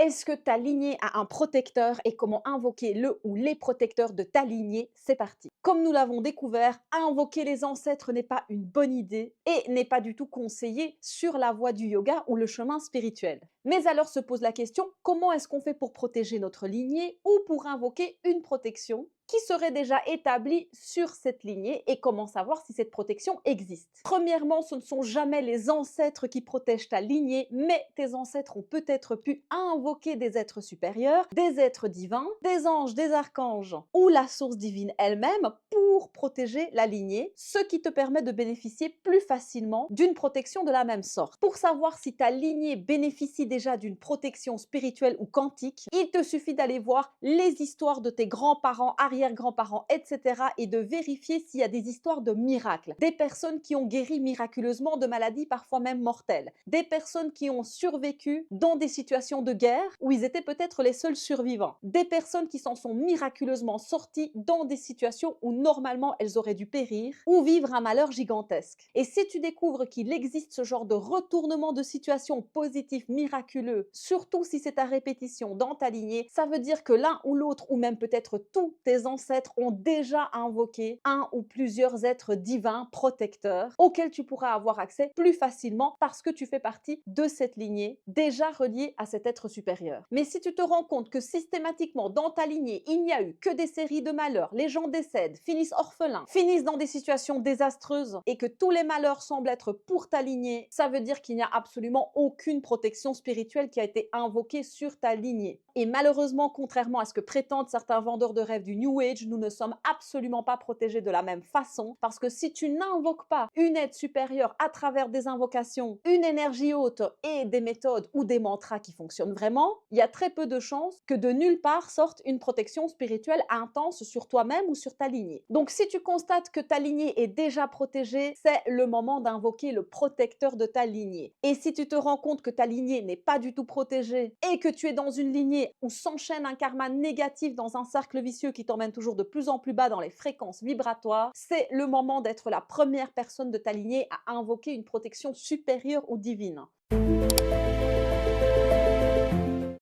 Est-ce que ta lignée a un protecteur et comment invoquer le ou les protecteurs de ta lignée? C'est parti. Comme nous l'avons découvert, invoquer les ancêtres n'est pas une bonne idée et n'est pas du tout conseillé sur la voie du yoga ou le chemin spirituel. Mais alors se pose la question, comment est-ce qu'on fait pour protéger notre lignée ou pour invoquer une protection qui serait déjà établie sur cette lignée et comment savoir si cette protection existe? Premièrement, ce ne sont jamais les ancêtres qui protègent ta lignée, mais tes ancêtres ont peut-être pu invoquer des êtres supérieurs, des êtres divins, des anges, des archanges ou la source divine elle-même pour protéger la lignée, ce qui te permet de bénéficier plus facilement d'une protection de la même sorte. Pour savoir si ta lignée bénéficie déjà d'une protection spirituelle ou quantique, il te suffit d'aller voir les histoires de tes grands-parents, arrière-grands-parents, etc. et de vérifier s'il y a des histoires de miracles. Des personnes qui ont guéri miraculeusement de maladies parfois même mortelles. Des personnes qui ont survécu dans des situations de guerre où ils étaient peut-être les seuls survivants. Des personnes qui s'en sont miraculeusement sorties dans des situations où normalement elles auraient dû périr ou vivre un malheur gigantesque. Et si tu découvres qu'il existe ce genre de retournement de situation positif miraculeux, surtout si c'est à répétition dans ta lignée, ça veut dire que l'un ou l'autre ou même peut-être tous tes ancêtres ont déjà invoqué un ou plusieurs êtres divins protecteurs auxquels tu pourras avoir accès plus facilement parce que tu fais partie de cette lignée déjà reliée à cet être supérieur. Mais si tu te rends compte que systématiquement dans ta lignée, il n'y a eu que des séries de malheurs, les gens décèdent, finissent orphelins, finissent dans des situations désastreuses et que tous les malheurs semblent être pour ta lignée, ça veut dire qu'il n'y a absolument aucune protection spirituelle qui a été invoquée sur ta lignée. Et malheureusement, contrairement à ce que prétendent certains vendeurs de rêves du New Age, nous ne sommes absolument pas protégés de la même façon parce que si tu n'invoques pas une aide supérieure à travers des invocations, une énergie haute et des méthodes ou des mantras qui fonctionnent vraiment, il y a très peu de chances que de nulle part sorte une protection spirituelle intense sur toi-même ou sur ta lignée. Donc si tu constates que ta lignée est déjà protégée, c'est le moment d'invoquer le protecteur de ta lignée. Et si tu te rends compte que ta lignée n'est pas du tout protégée et que tu es dans une lignée où s'enchaîne un karma négatif dans un cercle vicieux qui t'emmène toujours de plus en plus bas dans les fréquences vibratoires, c'est le moment d'être la première personne de ta lignée à invoquer une protection supérieure ou divine.